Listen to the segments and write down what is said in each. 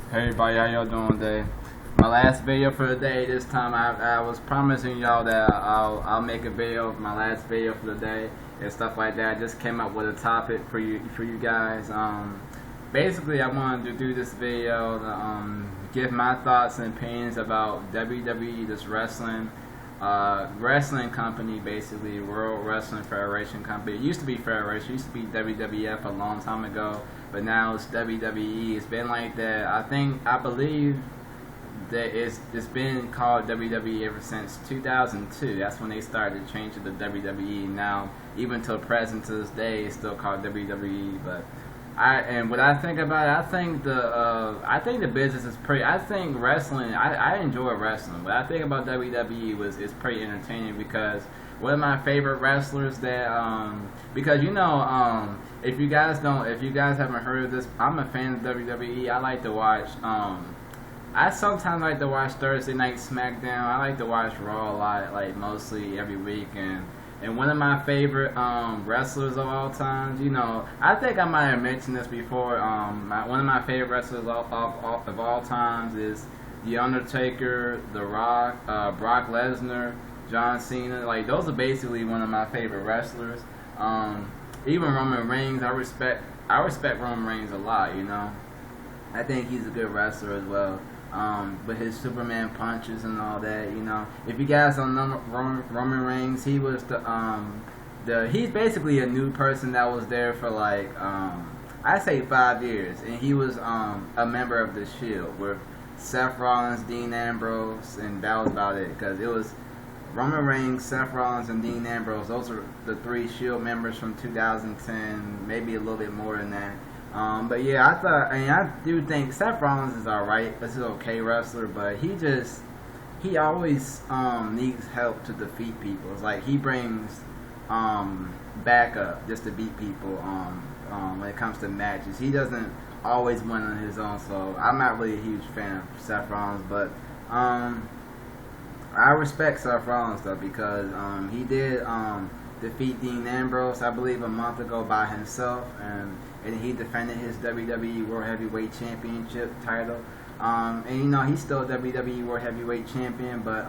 Hey everybody, how y'all doing today? My last video for the day. This time I was promising y'all that I'll make a video, my last video for the day and stuff like that. I just came up with a topic for you guys. Basically I wanted to do this video to give my thoughts and opinions about WWE, this wrestling company, basically World Wrestling Federation company. It used to be Federation, it used to be WWF a long time ago, but now it's WWE. It's been like that. I believe that it's been called WWE ever since 2002. That's when they started to change it to WWE. Now, even till present to this day, it's still called WWE. But what I think about it, I think the business is pretty. I think wrestling. I enjoy wrestling. What I think about WWE is pretty entertaining because one of my favorite wrestlers that because if you guys haven't heard of this, I'm a fan of WWE. I like to watch I sometimes like to watch Thursday Night SmackDown. I like to watch Raw a lot, like mostly every week. And one of my favorite wrestlers of all time, I think I might have mentioned this before. One of my favorite wrestlers of all times is The Undertaker, The Rock, Brock Lesnar, John Cena. Like, those are basically one of my favorite wrestlers. Even Roman Reigns, I respect Roman Reigns a lot. I think he's a good wrestler as well. With his Superman punches and all that, If you guys don't know Roman Reigns, he was he's basically a new person that was there for like, I say 5 years, and he was a member of the Shield with Seth Rollins, Dean Ambrose, and that was about it, because it was Roman Reigns, Seth Rollins, and Dean Ambrose. Those are the 3 Shield members from 2010, maybe a little bit more than that. But yeah, I do think Seth Rollins is alright. This is an okay wrestler, but he always needs help to defeat people. It's like he brings backup just to beat people when it comes to matches. He doesn't always win on his own, so I'm not really a huge fan of Seth Rollins, but I respect Seth Rollins though, because he did defeat Dean Ambrose, I believe, a month ago by himself, and he defended his WWE World Heavyweight Championship title. And he's still WWE World Heavyweight Champion, but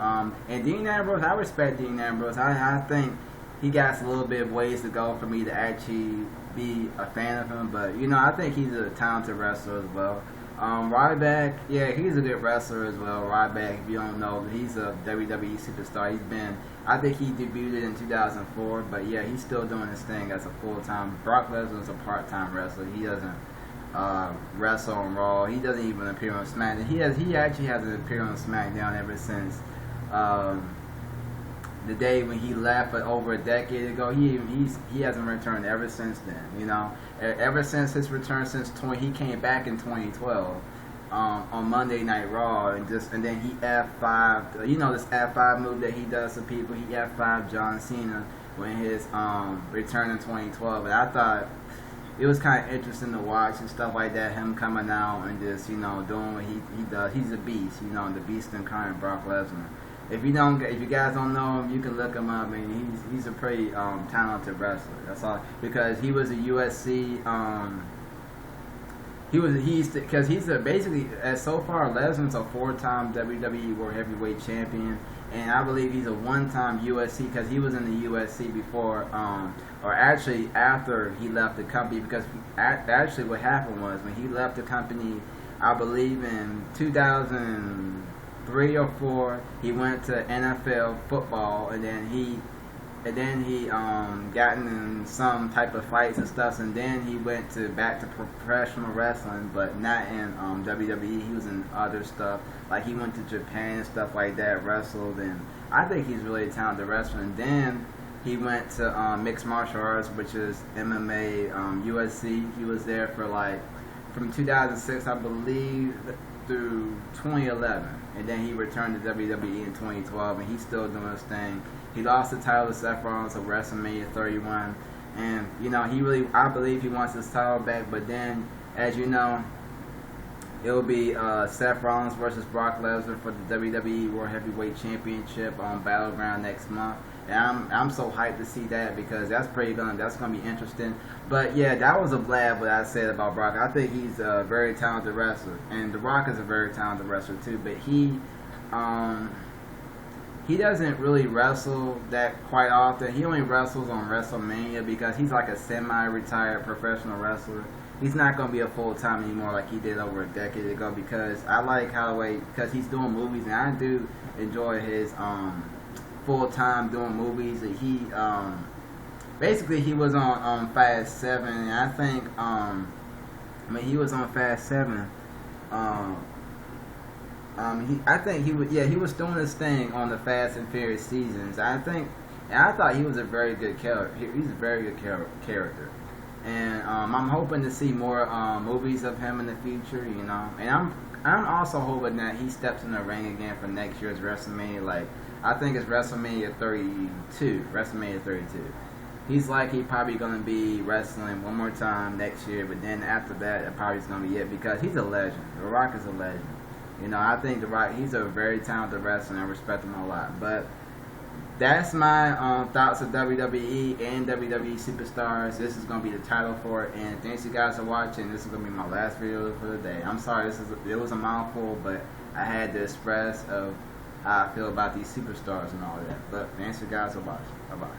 and Dean Ambrose, I respect Dean Ambrose. I think he got a little bit of ways to go for me to actually be a fan of him, but I think he's a talented wrestler as well. Ryback, yeah, he's a good wrestler as well. Ryback, if you don't know, he's a WWE superstar. I think he debuted in 2004, but yeah, he's still doing his thing as a full-time. Brock Lesnar is a part-time wrestler. He doesn't wrestle on Raw. He doesn't even appear on SmackDown. He actually hasn't appeared on SmackDown ever since the day when he left, but over a decade ago. He hasn't returned ever since then. Ever since his return, he came back in 2012 on Monday Night Raw, and then he F5'd, this F5 move that he does to people. He F5'd John Cena when his return in 2012, and I thought it was kind of interesting to watch and stuff like that. Him coming out and just doing what he does. He's a beast, the beast incarnate, Brock Lesnar. If you guys don't know him, you can look him up. And he's a pretty talented wrestler. That's all, because he was a USC. Basically, as so far, Lesnar's a 4-time WWE World Heavyweight Champion, and I believe he's a 1-time USC, because he was in the USC before, or actually after he left the company. Because actually, what happened was, when he left the company, I believe in 2003 or 4, he went to NFL football, and then he gotten in some type of fights and stuff, and then he went back to professional wrestling, but not in WWE. He was in other stuff, like he went to Japan and stuff like that, wrestled, and I think he's really a talented wrestler. And then he went to mixed martial arts, which is MMA, USC. He was there for from 2006, I believe, through 2011, and then he returned to WWE in 2012, and he's still doing his thing. He lost the title to Seth Rollins at WrestleMania 31, and I believe he wants his title back. But then, as you know, it'll be Seth Rollins versus Brock Lesnar for the WWE World Heavyweight Championship on Battleground next month. And I'm so hyped to see that because that's gonna be interesting. But yeah, that was a blab what I said about Brock. I think he's a very talented wrestler, and The Rock is a very talented wrestler too. But he doesn't really wrestle that quite often. He only wrestles on WrestleMania because he's like a semi-retired professional wrestler. He's not going to be a full-time anymore like he did over a decade ago because I like Holloway because he's doing movies, and I do enjoy his full-time doing movies. He basically he was on Fast 7, and I think he was on Fast 7. He was doing his thing on the Fast and Furious seasons. I thought he was a very good character. He's a very good character, and I'm hoping to see more movies of him in the future. You know, and I'm also hoping that he steps in the ring again for next year's WrestleMania. Like I think it's WrestleMania 32. WrestleMania 32. He's probably gonna be wrestling one more time next year, but then after that, it probably is gonna be it because he's a legend. The Rock is a legend. You know, I think The Rock, he's a very talented wrestler, and I respect him a lot. But that's my thoughts of WWE and WWE Superstars. This is going to be the title for it. And thanks you guys for watching. This is going to be my last video for the day. I'm sorry, it was a mouthful, but I had to express of how I feel about these superstars and all that. But thanks you guys for watching. Bye-bye.